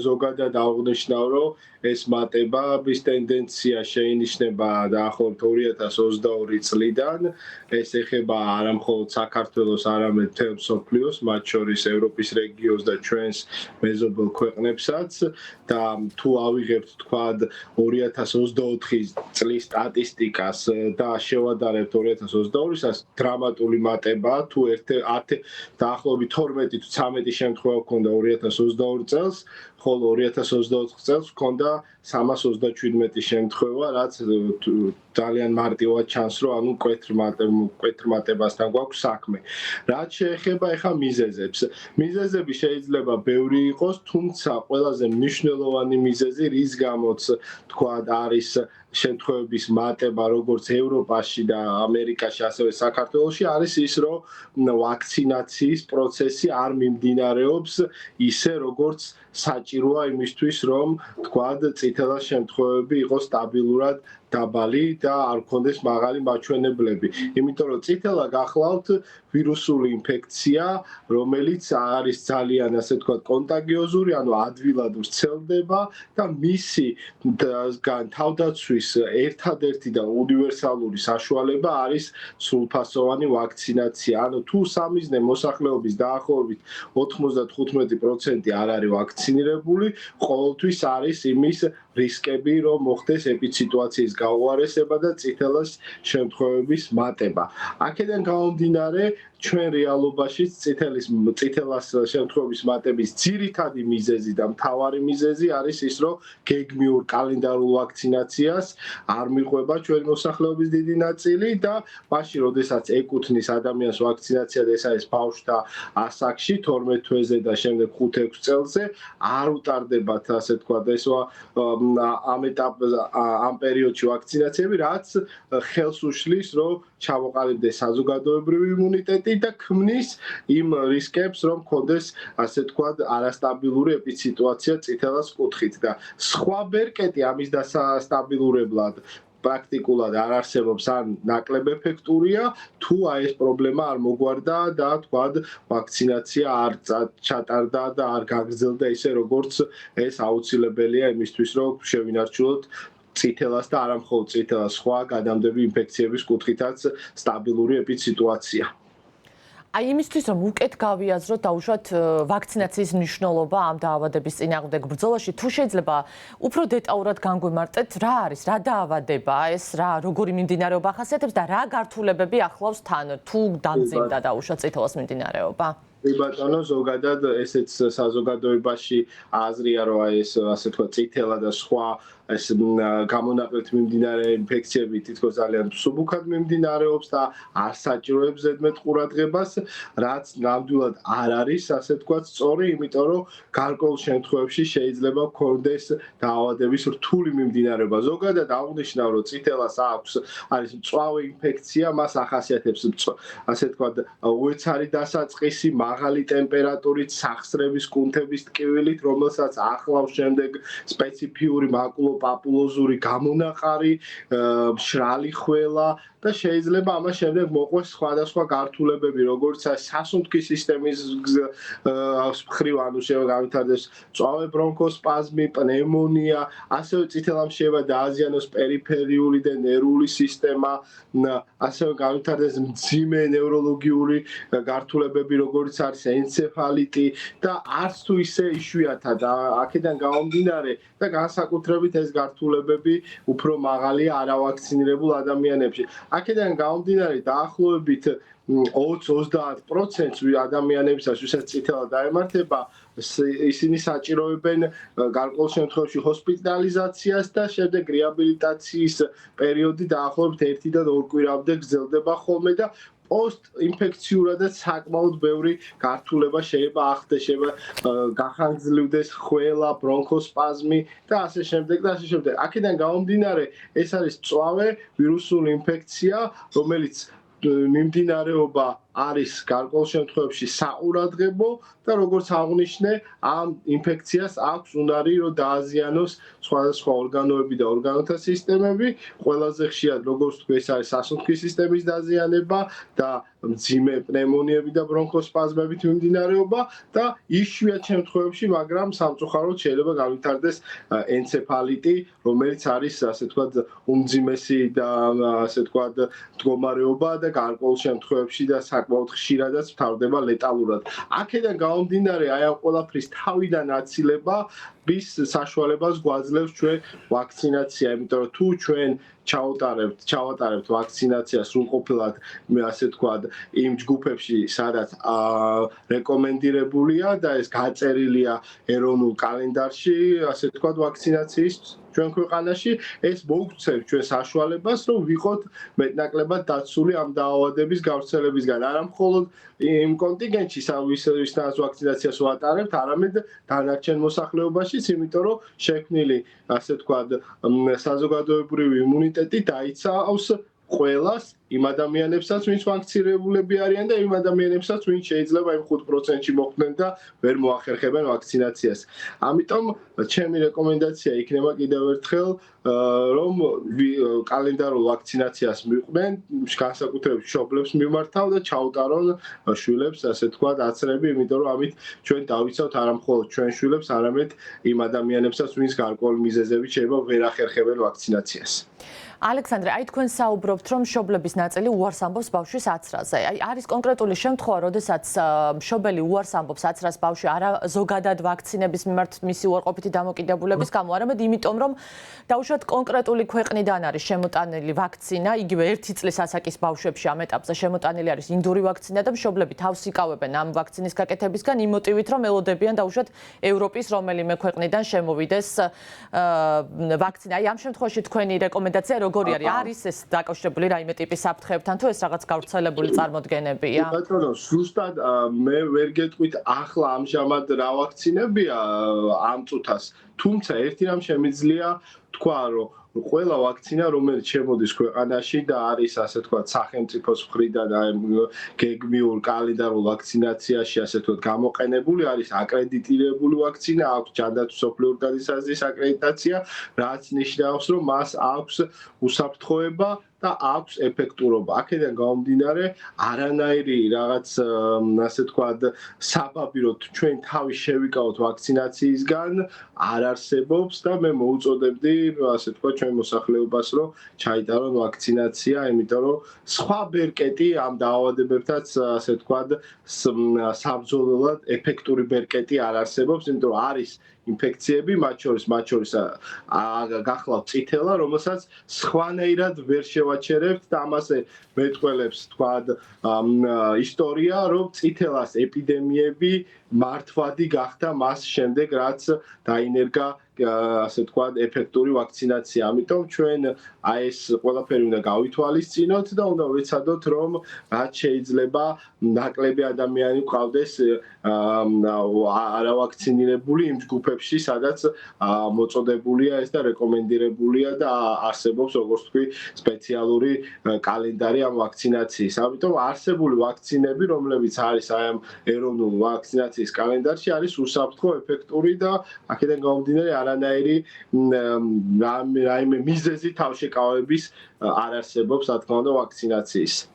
ზოგადად აღნიშნავ, რომ ეს მატების ტენდენცია შეინიშნება დაახლოებით 2022 წლიდან. ეს ეხება არა მხოლოდ საქართველოს, არამედ მთელ მსოფლიოს, მათ შორის ევროპის რეგიონს და ჩვენს მეზობელ ქვეყნებსაც. და თუ ავიღებთ თქვათ 2024 წლის სტატისტიკას და შევადარებთ 2022-ს, დრამატული მატებაა, თუ დაახლოებით 12 თუ 13 შემთხვევა ჰქონდა 2022 წელს, ხოლო 2024 წელს ჰქონდა 327 შემთხვევა, რაც ძალიან მარტივად ჩანს, რომ ანუ მკვეთრ მატებასთან გვაქვს საქმე. რაც შეეხება ახლა მიზეზებს. მიზეზები შეიძლება ბევრი იყოს, თუმცა ყველაზე მნიშვნელოვანი მიზეზი, რის გამოც თქვათ არის შემთხვევების მატება როგორც ევროპაში და ამერიკაში, ასევე საქართველოში, არის ის, რომ ვაქცინაციის პროცესი არ მიმდინარეობს ისე, როგორც საჭიროა იმისთვის, რომ თქვათ წითელას შემთხვევები იყოს სტაბილურად დაბალი და არ გქონდეს მაღალი მაჩვენებლები. იმიტომ რომ წითელა გახლავთ ვირუსული ინფექცია, რომელიც არის ძალიან, ასე ვთქვათ, კონტაგიოზური, ანუ ადვილად ვრცელდება და მისი თავდაცვის ერთადერთი და უნივერსალური საშუალება არის სრულფასოვანი ვაქცინაცია. ანუ თუ სამიზნე მოსახლეობის დაახლოებით 95% არ არის ვაქცინირებული, ყოველთვის არის იმის რისკები, რომ მოხდეს ეპიდსიტუაციის გაუარესება და წითელას შემთხვევების მატება. აქედან გამომდინარე, ჩვენ რეალობაში წითელას შემთხვევების მატების ძირითადი მიზეზი და მთავარი მიზეზი არის ის, რომ გეგმიურ კალენდარულ ვაქცინაციას არ მიყვება ჩვენი მოსახლეობის დიდი ნაწილი და მაშინ, როდესაც ეკუთვნის ადამიანს ვაქცინაცია და ეს არის ბავშვთა ასაკში 12 თვეზე და შემდეგ 5-6 წელზე, არ უტარდებათ, ასე ვთქვათ, ეს ამ პერიოდში ვაქცინაციები, რაც ხელს უშლის, რომ ჩამოყალიბდეს საზოგადოებრივი იმუნიტეტი და ქმნის იმ რისკებს, რომ გქონდეს, ასე ვთქვათ, არასტაბილური ეპიდსიტუაცია წითელას კუთხით და სხვა ბერკეტი ამის დასტაბილურებლად პრაქტიკულად არ არსებობს, ან ნაკლებ ეფექტურია, თუ ეს პრობლემა არ მოგვარდა და თქვათ ვაქცინაცია არ ჩატარდა და არ გაგრძელდა ისე, როგორც ეს აუცილებელია იმისთვის, რომ შევინარჩუნოთ წითელას და არა მხოლოდ წითელას, სხვა გადამდები ინფექციების კუთხითაც სტაბილური ეპიდსიტუაცია. აი იმისთვის რომ უკეთ გავიაზროთ დაუშვათ ვაქცინაციის მნიშვნელობა ამ დაავადების წინააღმდეგ ბრძოლაში, თუ შეიძლება უფრო დეტალურად განგვიმარტეთ, რა არის, რა დაავადება ეს, როგორი მიმდინარეობა ახასიათებს და რა გართულებები ახლავს თან, თუ დამძიმდა დაუშვათ წითელას მიმდინარეობა? ბატონო, ზოგადად ესეც საზოგადოებაში აზრია, რომ ეს ასე ვთქვათ, წითელა და სხვა ეს გამონაკლებით მიმდინარე ინფექციები თითქოს ძალიან მსუბუქად მიმდინარეობს და არ საჭიროებს ზედმეტ ყურადღებას, რაც ნამდვილად არ არის, ასე ვთქვათ, სწორი, იმიტომ რომ გარკვეულ შემთხვევებში შეიძლება გქონდეს დაავადების რთული მიმდინარეობა. ზოგადად აღნიშნავ, რომ წითელას არის მწვავე ინფექცია, მას ახასიათებს, ასე ვთქვათ, უეცარი დასაწყისი, მაღალი ტემპერატურით, სახსრების კუნთების ტკივილით, რომელსაც ახლავს შემდეგ სპეციფიური მაკულოპაპულოზური გამონაყარი, მშრალი ხველა და შეიძლება ამას შემდეგ მოყვეს სხვადასხვა გართულებები, როგორც სასუნთქის სისტემის მხრივ, ანუ განვითარდეს მწვავე ბრონქოსპაზმი, პნევმონია, ასევე წითელამ შეიძლება დააზიანოს პერიფერიული და ნერვული სისტემა, ასევე განვითარდეს მძიმე ნევროლოგიური გართულებები, როგორც არის ენცეფალიტი და არც თუ ისე იშვიათად აქედან გამომდინარე და განსაკუთრებით ეს გართულებები უფრო მაღალია არავაქცინირებულ ადამიანებში. აქედან გამომდინარე დაახლოებით 20-30% ადამიანებისას, ვისაც წითელა დაემართება, ისინი საჭიროებენ გარკვეულ შემთხვევაში ჰოსპიტალიზაციას და შემდეგ რეაბილიტაციის პერიოდი დაახლოებით 1-დან 2 კვირამდე გრძელდება ხოლმე და პოსტ-ინფექციურადაც საკმაოდ ბევრი გართულება შეიძლება ახდეს, შეიძლება გახანგრძლივდეს ხველა, ბრონქოსპაზმი და ასე შემდეგ და ასე შემდეგ. აქედან გამომდინარე, ეს არის მწვავე ვირუსული ინფექცია, რომელიც მიმდინარეობა არის გარკვეულ შემთხვევებში საყურადღებო და როგორც აღნიშნე, ამ ინფექციას აქვს უნარი, რომ დააზიანოს სხვადასხვა ორგანოები და ორგანოთა სისტემები. ყველაზე ხშირად, როგორც თქვი, ეს არის სასუნთქვის სისტემის დაზიანება და მძიმე პნევმონიები და ბრონქოსპაზმებით მიმდინარეობა და იშვიათ შემთხვევებში, მაგრამ სამწუხაროდ შეიძლება გავითარდეს ენცეფალიტი, რომელიც არის, ასე ვთქვათ, უმძიმესი და ასე ვთქვათ, მდგომარეობა და გარკვეულ შემთხვევებში და საკმაოდ ხშირადაც მთავრდება ლეტალურად. აქედან გამომდინარე, აი ამ ყველაფრის თავიდან აცილება bis საშუალებას გვაძლევს ჩვენ ვაქცინაცია, იმიტომ რომ თუ ჩვენ ჩავატარებთ ვაქცინაციას სრულყოფილად, ასე ვთქვათ, იმ ჯგუფებში, სადაც რეკომენდირებულია და ეს გაწერილია ეროვნულ კალენდარში, ასე ვთქვათ, ვაქცინაციის ჩვენ ქვეყანაში, ეს მოგვცემს ჩვენ საშუალებას, რომ ვიყოთ მეტნაკლებად დაცული ამ დაავადების გავრცელებისგან. არა მხოლოდ იმ კონტინგენტში, ვისაც ვაქცინაციას ვატარებთ, არამედ დანარჩენ მოსახლეობაშიც, იმიტომ რომ შექმნილი, ასე ვთქვათ, საზოგადოებრივი იმუნიტეტი დაიცავს ყველას, იმ ადამიანებსაც, ვინც ვაქცინირებულები არიან და იმ ადამიანებსაც, ვინც შეიძლება იმ 5%-ში მოხვდნენ და ვერ მოახერხებენ ვაქცინაციას. ამიტომ ჩემი რეკომენდაცია იქნება კიდევ ერთხელ, რომ კალენდარულ ვაქცინაციას მიყვნენ, განსაკუთრებით მშობლებს მიმართავ და ჩაუტარონ შვილებს, ასე ვთქვათ, აცრები, იმიტომ რომ ამით ჩვენ დავიცავთ არა მხოლოდ ჩვენ შვილებს, არამედ იმ ადამიანებსაც, ვინც გარკვეული მიზეზებით შეიძლება ვერ ახერხებენ ვაქცინაციას. ალექსანდრე, აი თქვენ საუბრობთ, რომ მშობლების ნაწილი უარს ამბობს ბავშვის აცრაზე. აი არის კონკრეტული შემთხვევა, როდესაც მშობელი უარს ამბობს აცრას ბავშვი არა ზოგადად ვაქცინების მიმართ მისი უარყოფითი დამოკიდებულების გამო, არამედ იმიტომ, რომ დაუშვათ კონკრეტული ქვეყნიდან არის შემოტანილი ვაქცინა, იგივე 1 წლის ასაკის ბავშვებში ამ ეტაპზე შემოტანილი არის ინდური ვაქცინა და მშობლები თავს იკავებენ ამ ვაქცინის გაკეთებისგან იმ მოტივით, რომ ელოდებიან დაუშვათ ევროპის რომელიმე ქვეყნიდან შემოვიდეს ვაქცინა. აი ამ შემთხვევაში თქვენი რეკომენდაცია როგორი არის? არის ეს დაკავშირებული რაიმე ტიპის საფრთხეებთან თუ ეს რაღაც გავრცელებული წარმოდგენებია? ბატონო, ზუსტად მე ვერ გეტყვით ახლა ამჟამად რა ვაქცინებია ამ წუთას, თუმცა ერთი რამ შემიძლია თქვა, რომ ყველა ვაქცინა, რომელიც შემოდის ქვეყანაში და არის, ასე ვთქვათ, სახელმწიფოს მხრიდან გეგმიურ კალენდარულ ვაქცინაციაში, ასე ვთქვათ, გამოყენებული, არის აკრედიტირებული ვაქცინა, აქვს ჯანდაცვის მსოფლიო ორგანიზაციის აკრედიტაცია, რაც ნიშნავს, რომ მას აქვს უსაფრთხოება და აქვს ეფექტურობა. აქედან გამომდინარე, არანაირი რაღაც, ასე ვთქვათ, საბაბი, რომ ჩვენ თავი შევიკავოთ ვაქცინაციისგან, არ არსებობს და მე მოუწოდებდი, ასე ვთქვათ, ჩვენ მოსახლეობას, რომ ჩაიტარონ ვაქცინაცია, იმიტომ რომ სხვა ბერკეტი ამ დაავადებებთაც, ასე ვთქვათ, საბრძოლველად ეფექტური ბერკეტი არ არსებობს, იმიტომ რომ არის ინფექციები, მათ შორის გახლავთ წითელა, რომელსაც სხვანაირად ვერ შევაჩერებთ და ამაზე მეტყველებს, თქვათ, ისტორია, რომ წითელას ეპიდემიები მართვადი გახდა მას შემდეგ, რაც დაინერგა ასე ვთქვათ, ეფექტური ვაქცინაცია. ამიტომ ჩვენ აი ეს ყველაფერი უნდა გავითვალისწინოთ და უნდა ვეცადოთ, რომ რაც შეიძლება ნაკლები ადამიანი გვყავდეს არავაქცინირებული იმ ჯგუფებში, სადაც მოწოდებულია ეს და რეკომენდირებულია და არსებობს, როგორც ვთქვი, სპეციალური კალენდარი ამ ვაქცინაციის. ამიტომ არსებული ვაქცინები, რომლებიც არის აი ამ ეროვნულ ვაქცინაციის კალენდარში, არის უსაფრთხო, ეფექტური და აქედან გამომდინარე არანაირი რაიმე მიზეზი თავშეკავების არ არსებობს, რა თქმა უნდა, ვაქცინაციის.